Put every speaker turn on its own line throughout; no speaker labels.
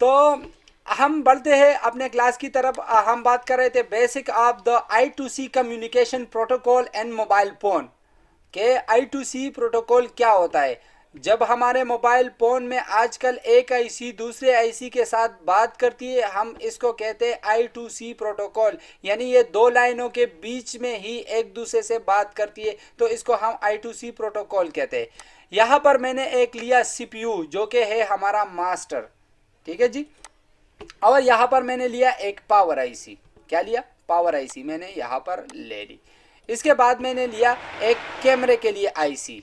तो हम बढ़ते हैं अपने क्लास की तरफ। हम बात कर रहे थे basic of the I2C communication protocol and mobile phone के। I2C प्रोटोकॉल क्या होता है? जब हमारे मोबाइल फोन में आजकल एक आईसी दूसरे आईसी के साथ बात करती है, हम इसको कहते हैं I2C प्रोटोकॉल। यानी ये दो लाइनों के बीच में ही एक दूसरे से बात करती है, तो इसको हम I2C प्रोटोकॉल कहते हैं। यहाँ पर मैंने एक लिया CPU जो कि है हमारा मास्टर, ठीक है जी। और यहाँ पर मैंने लिया एक पावर आईसी। क्या लिया? पावर आईसी मैंने यहाँ पर ले ली। इसके बाद मैंने लिया एक कैमरे के लिए आईसी,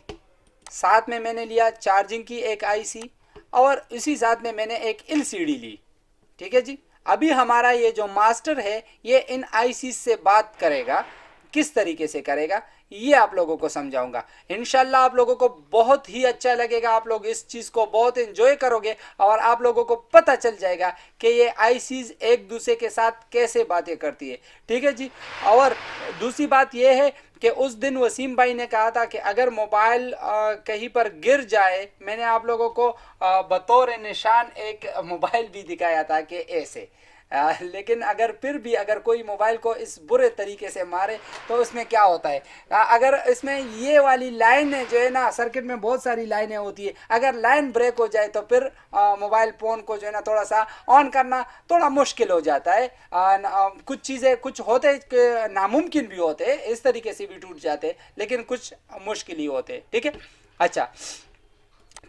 साथ में मैंने लिया चार्जिंग की एक आईसी, और इसी साथ में मैंने एक एलसीडी ली। ठीक है जी। अभी हमारा ये जो मास्टर है ये इन आईसी से बात करेगा। किस तरीके से करेगा ये आप लोगों को समझाऊंगा। इंशाल्लाह आप लोगों को बहुत ही अच्छा लगेगा, आप लोग इस चीज़ को बहुत एंजॉय करोगे और आप लोगों को पता चल जाएगा कि ये आईसीज एक दूसरे के साथ कैसे बातें करती है। ठीक है जी। और दूसरी बात ये है कि उस दिन वसीम भाई ने कहा था कि अगर मोबाइल कहीं पर गिर जाए, मैंने आप लोगों को बतौर निशान एक मोबाइल भी दिखाया था कि ऐसे लेकिन अगर फिर भी अगर कोई मोबाइल को इस बुरे तरीके से मारे तो उसमें क्या होता है। अगर इसमें ये वाली लाइन जो है ना, सर्किट में बहुत सारी लाइनें होती है, अगर लाइन ब्रेक हो जाए तो फिर मोबाइल फ़ोन को जो है ना थोड़ा सा ऑन करना थोड़ा मुश्किल हो जाता है। कुछ चीज़ें कुछ होते नामुमकिन भी होते हैं, इस तरीके से भी टूट जाते हैं, लेकिन कुछ मुश्किल ही होते हैं। ठीक है। अच्छा,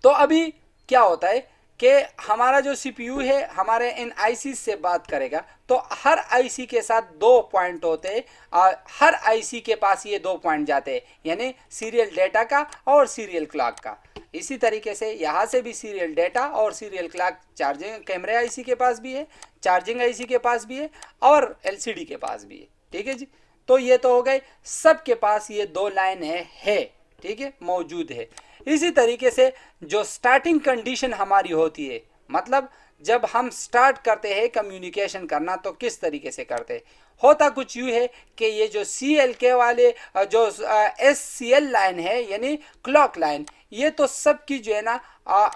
तो अभी क्या होता है कि हमारा जो सीपीयू है हमारे इन आईसी से बात करेगा, तो हर आईसी के साथ दो पॉइंट होते हैं और हर आईसी के पास ये दो पॉइंट जाते हैं, यानी सीरियल डेटा का और सीरियल क्लॉक का। इसी तरीके से यहाँ से भी सीरियल डेटा और सीरियल क्लॉक चार्जिंग कैमरे आईसी के पास भी है, चार्जिंग आईसी के पास भी है और एलसीडी के पास भी है। ठीक है जी। तो ये तो हो गए, सबके पास ये दो लाइन है। ठीक है, मौजूद है। इसी तरीके से जो स्टार्टिंग कंडीशन हमारी होती है, मतलब जब हम स्टार्ट करते हैं कम्युनिकेशन करना तो किस तरीके से करते हैं, होता कुछ यूँ है कि ये जो सी एल के वाले जो एस सी एल लाइन है यानी क्लॉक लाइन, ये तो सबकी जो है ना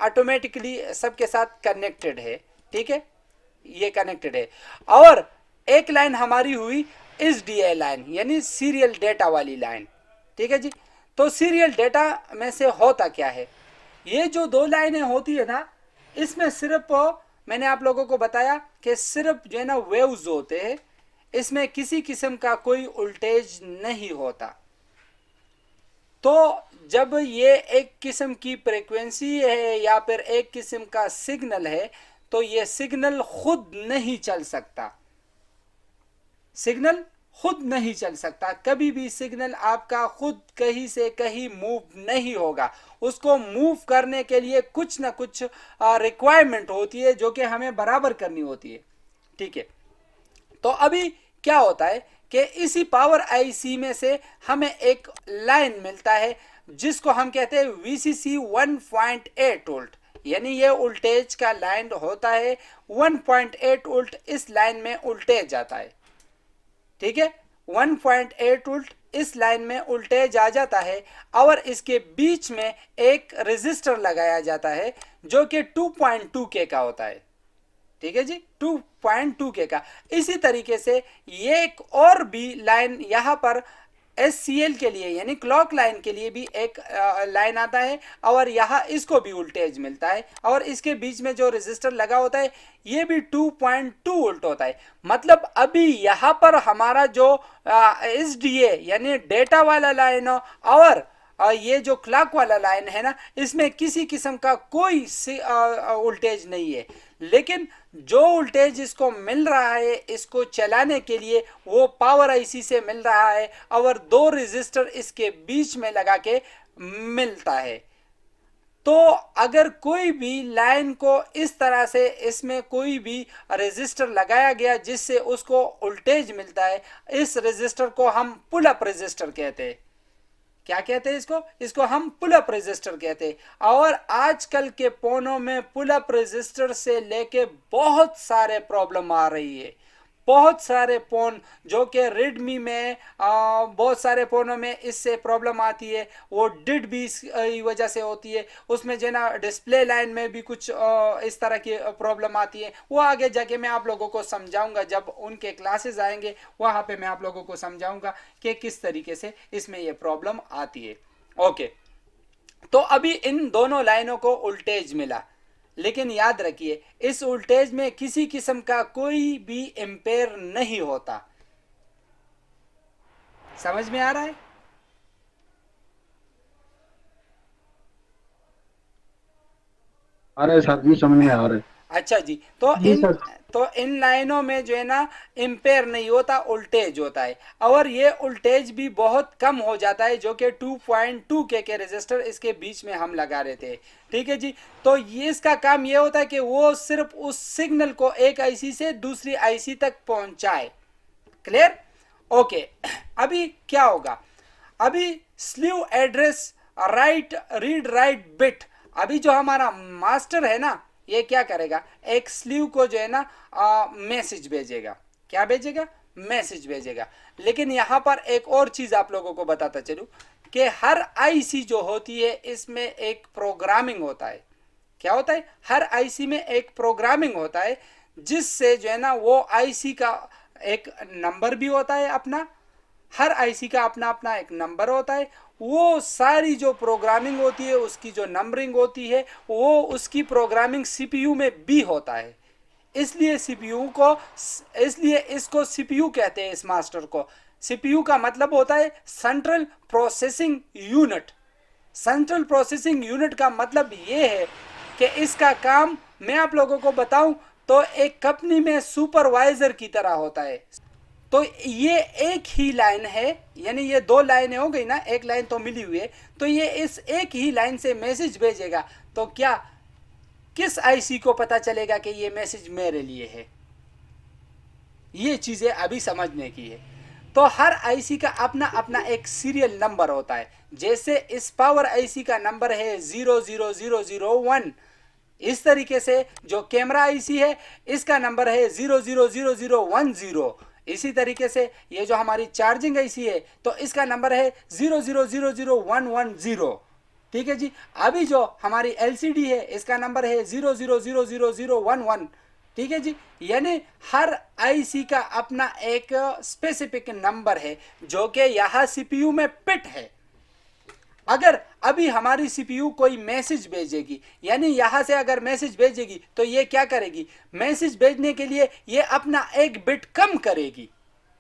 ऑटोमेटिकली सबके साथ कनेक्टेड है। ठीक है, ये कनेक्टेड है। और एक लाइन हमारी हुई एस डी ए लाइन यानी सीरियल डेटा वाली लाइन। ठीक है जी। तो सीरियल डेटा में से होता क्या है, ये जो दो लाइनें होती है ना, इसमें सिर्फ मैंने आप लोगों को बताया कि सिर्फ जो है ना वेव्स होते हैं, इसमें किसी किस्म का कोई वोल्टेज नहीं होता। तो जब ये एक किस्म की फ्रीक्वेंसी है या फिर एक किस्म का सिग्नल है, तो ये सिग्नल खुद नहीं चल सकता। सिग्नल खुद नहीं चल सकता, कभी भी सिग्नल आपका खुद कहीं से कहीं मूव नहीं होगा। उसको मूव करने के लिए कुछ ना कुछ रिक्वायरमेंट होती है जो कि हमें बराबर करनी होती है। ठीक है। तो अभी क्या होता है कि इसी पावर आईसी में से हमें एक लाइन मिलता है जिसको हम कहते हैं VCC 1.8 वोल्ट, यानी ये वोल्टेज का लाइन होता है 1.8 वोल्ट। इस लाइन में वोल्टेज आता है। ठीक है, 1.8 वोल्ट इस लाइन में वोल्टेज आ जाता है और इसके बीच में एक रेजिस्टर लगाया जाता है जो कि 2.2 के का होता है। ठीक है जी, 2.2 के का। इसी तरीके से ये एक और भी लाइन यहाँ पर SCL के लिए यानी क्लॉक लाइन के लिए भी एक लाइन आता है और यहाँ इसको भी वोल्टेज मिलता है और इसके बीच में जो रेजिस्टर लगा होता है ये भी 2.2 वोल्ट होता है। मतलब अभी यहाँ पर हमारा जो SDA यानी डेटा वाला लाइन और ये जो क्लॉक वाला लाइन है ना, इसमें किसी किस्म का कोई वोल्टेज नहीं है, लेकिन जो वोल्टेज इसको मिल रहा है इसको चलाने के लिए वो पावर आईसी से मिल रहा है और दो रेजिस्टर इसके बीच में लगा के मिलता है। तो अगर कोई भी लाइन को इस तरह से इसमें कोई भी रेजिस्टर लगाया गया जिससे उसको वोल्टेज मिलता है, इस रेजिस्टर को हम पुल अप रेजिस्टर कहते हैं। क्या कहते हैं इसको? इसको हम पुल अप रेजिस्टर कहते हैं। और आजकल के फोनों में पुल अप रेजिस्टर से लेके बहुत सारे प्रॉब्लम आ रही है, बहुत सारे फ़ोन जो कि रेडमी में बहुत सारे फ़ोनों में इससे प्रॉब्लम आती है, वो डिड भी इस वजह से होती है। उसमें जो है ना डिस्प्ले लाइन में भी कुछ इस तरह की प्रॉब्लम आती है। वो आगे जाके मैं आप लोगों को समझाऊंगा, जब उनके क्लासेस आएंगे वहाँ पे मैं आप लोगों को समझाऊंगा कि किस तरीके से इसमें ये प्रॉब्लम आती है। ओके, तो अभी इन दोनों लाइनों को वोल्टेज मिला, लेकिन याद रखिए इस वोल्टेज में किसी किस्म का कोई भी एम्पेयर नहीं होता। समझ में आ रहा है?
आ रहे सर जी, समझ में आ रहे।
अच्छा जी, तो
जी
इन
सर।
लाइनों में जो है ना एम्पेयर नहीं होता, वोल्टेज होता है। और ये वोल्टेज भी बहुत कम हो जाता है, जो कि 2.2 के रेजिस्टर इसके बीच में हम लगा रहे थे। ठीक है जी। तो ये इसका काम ये होता है कि वो सिर्फ उस सिग्नल को एक आईसी से दूसरी आईसी तक पहुंचाए। क्लियर? ओके। अभी क्या होगा, अभी sleeve address right read write bit, अभी जो हमारा मास्टर है ना ये क्या करेगा, एक स्लीव को जो है ना मैसेज भेजेगा। क्या भेजेगा? मैसेज भेजेगा। लेकिन यहां पर एक और चीज आप लोगों को बताता चलूं कि हर आईसी जो होती है इसमें एक प्रोग्रामिंग होता है। क्या होता है? हर आईसी में एक प्रोग्रामिंग होता है, जिससे जो है ना वो आईसी का एक नंबर भी होता है अपना। हर आईसी का अपना अपना एक नंबर होता है। वो सारी जो प्रोग्रामिंग होती है उसकी जो नंबरिंग होती है वो उसकी प्रोग्रामिंग सीपीयू में भी होता है। इसलिए सीपीयू को इसलिए इसको सीपीयू कहते हैं, इस मास्टर को। सीपीयू का मतलब होता है central processing unit. Central processing unit का मतलब ये है कि इसका काम मैं आप लोगों को बताऊं तो एक कंपनी में सुपरवाइजर की तरह होता है। तो ये एक ही लाइन है, यानी ये दो लाइनें हो गई ना, एक लाइन तो मिली हुई है, तो ये इस एक ही लाइन से मैसेज भेजेगा। तो क्या किस आईसी को पता चलेगा कि ये मैसेज मेरे लिए है? ये चीजें अभी समझने की है। तो हर आईसी का अपना अपना एक सीरियल नंबर होता है। जैसे इस पावर आईसी का नंबर है 00001, इस तरीके से जो कैमरा आईसी है इसका नंबर है 0000010। इसी तरीके से ये जो हमारी चार्जिंग आईसी है तो इसका नंबर है 0000110। ठीक है जी। अभी जो हमारी एलसीडी है इसका नंबर है 0000011। ठीक है जी। यानी हर आईसी का अपना एक स्पेसिफिक नंबर है जो कि यहाँ सीपीयू में फिट है। अगर अभी हमारी सीपीयू कोई मैसेज भेजेगी, यानी यहां से अगर मैसेज भेजेगी तो ये क्या करेगी, मैसेज भेजने के लिए ये अपना एक बिट कम करेगी।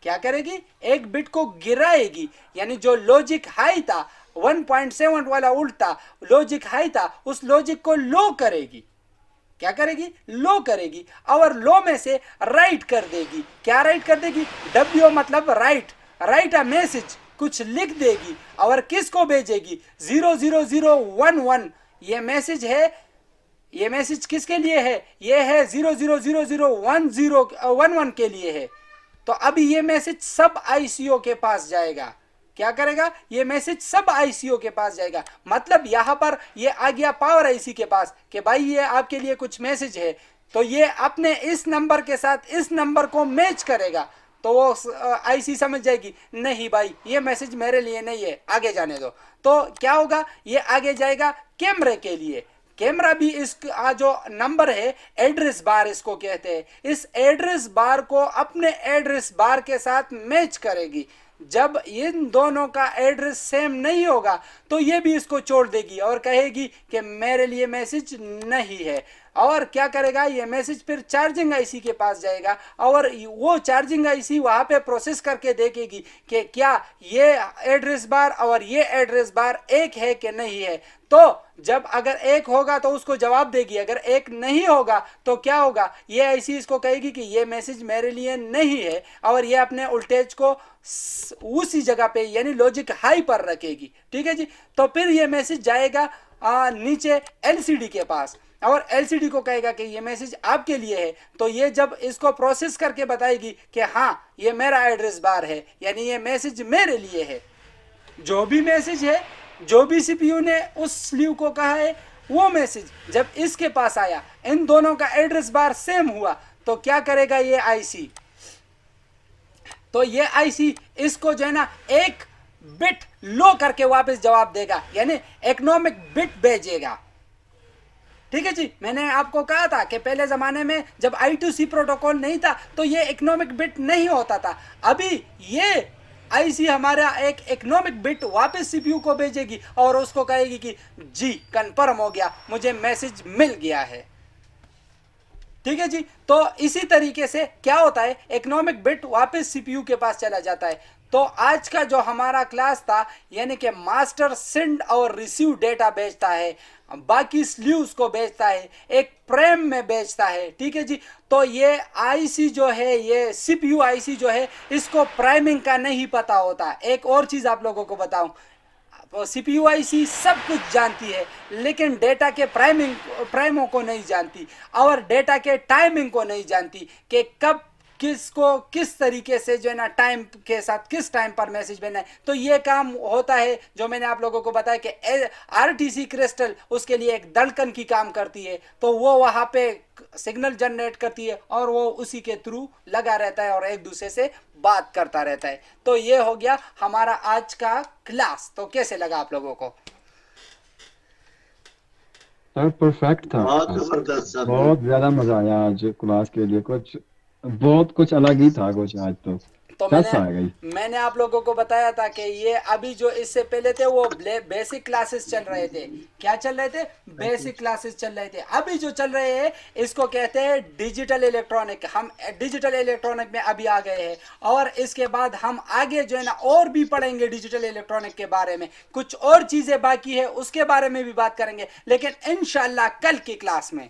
क्या करेगी? एक बिट को गिराएगी। यानी जो लॉजिक हाई था 1.7 वाला उल्टा लॉजिक हाई था, उस लॉजिक को लो करेगी। क्या करेगी? लो करेगी। और लो में से राइट कर देगी। क्या राइट कर देगी? डब्ल्यू मतलब राइट, राइट अ मैसेज, कुछ लिख देगी। और किसको भेजेगी? 00011। ये मैसेज है, ये मैसेज किसके लिए है? ये है 000001011 के लिए है। तो अभी ये मैसेज सब आईसीओ के पास जाएगा। क्या करेगा? ये मैसेज सब आईसीओ के पास जाएगा। मतलब यहां पर ये आ गया पावर आईसी के पास कि भाई ये आपके लिए कुछ मैसेज है। तो ये अपने इस नंबर के साथ इस नंबर को मैच करेगा। तो वो आईसी समझ जाएगी नहीं भाई ये मैसेज मेरे लिए नहीं है, आगे जाने दो। तो क्या होगा? ये आगे जाएगा कैमरे के लिए। कैमरा भी इसका जो नंबर है, एड्रेस बार इसको कहते हैं, इस एड्रेस बार को अपने एड्रेस बार के साथ मैच करेगी। जब इन दोनों का एड्रेस सेम नहीं होगा तो ये भी इसको छोड़ देगी और कहेगी कि मेरे लिए मैसेज नहीं है। और क्या करेगा? ये मैसेज फिर चार्जिंग आईसी के पास जाएगा और वो चार्जिंग आईसी वहां पे प्रोसेस करके देखेगी कि क्या ये एड्रेस बार और ये एड्रेस बार एक है कि नहीं है। तो जब अगर एक होगा तो उसको जवाब देगी, अगर एक नहीं होगा तो क्या होगा? ये आईसी इसको कहेगी कि ये मैसेज मेरे लिए नहीं है और ये अपने वोल्टेज को उसी जगह पे यानी लॉजिक हाई पर रखेगी। ठीक है जी। तो फिर ये मैसेज जाएगा नीचे एलसीडी के पास और एलसीडी को कहेगा कि ये मैसेज आपके लिए है। तो ये जब इसको प्रोसेस करके बताएगी कि हाँ ये मेरा एड्रेस बार है, यानी ये मैसेज मेरे लिए है। जो भी मैसेज है, जो भी सीपीयू ने उस स्लीव को कहा है, वो मैसेज जब इसके पास आया, इन दोनों का एड्रेस बार सेम हुआ, तो क्या करेगा ये आईसी? तो ये आईसी इसको जो है ना एक बिट लो करके वापस जवाब देगा, यानी इकोनॉमिक बिट भेजेगा। ठीक है जी, मैंने आपको कहा था कि पहले ज़माने में जब I2C प्रोटोकॉल नहीं था तो ये इकोनॉमिक बिट नहीं होता था। अभी ये आईसी हमारा एक इकोनॉमिक बिट वापस सीपीयू को भेजेगी और उसको कहेगी कि जी कन्फर्म हो गया, मुझे मैसेज मिल गया है। ठीक है जी, तो इसी तरीके से क्या होता है, इकोनॉमिक बिट वापस सीपीयू के पास चला जाता है। तो आज का जो हमारा क्लास था, यानी कि मास्टर सेंड और रिसीव डेटा भेजता है, बाकी स्लीव्स को भेजता है, एक प्रेम में भेजता है। ठीक है जी, तो ये आईसी जो है, ये सीपीयू आईसी जो है, इसको प्राइमिंग का नहीं पता होता। एक और चीज आप लोगों को बताऊं, सीपीयू आईसी सब कुछ जानती है लेकिन डेटा के प्राइमों को नहीं जानती और डेटा के टाइमिंग को नहीं जानती कि कब किसको किस तरीके से जो है ना टाइम के साथ किस टाइम पर मैसेज भेजना है। तो ये काम होता है जो मैंने आप लोगों को बताया कि आरटीसी क्रिस्टल उसके लिए एक धड़कन की काम करती है, तो वो वहाँ पे सिग्नल जनरेट करती है और वो उसी के थ्रू लगा रहता है और एक दूसरे से बात करता रहता है। तो ये हो गया हमारा आज का क्लास। तो कैसे लगा आप लोगों को?
सर परफेक्ट था।
बहुत जबरदस्त सर।
बहुत ज्यादा मजा आया आज क्लास के लिए, कुछ बहुत कुछ अलग ही था कुछ आज तो।
तो
स्ट्रेस आ गई।
मैंने आप लोगों को बताया था कि ये अभी जो इससे पहले थे वो बेसिक क्लासेस चल रहे थे। क्या चल रहे थे? बेसिक क्लासेस चल रहे थे। अभी जो चल रहे हैं इसको कहते हैं डिजिटल इलेक्ट्रॉनिक। हम डिजिटल इलेक्ट्रॉनिक में अभी आ गए हैं और इसके बाद हम आगे जो है ना और भी पढ़ेंगे डिजिटल इलेक्ट्रॉनिक के बारे में। कुछ और चीजें बाकी है उसके बारे में भी बात करेंगे, लेकिन इंशाल्लाह कल की क्लास में।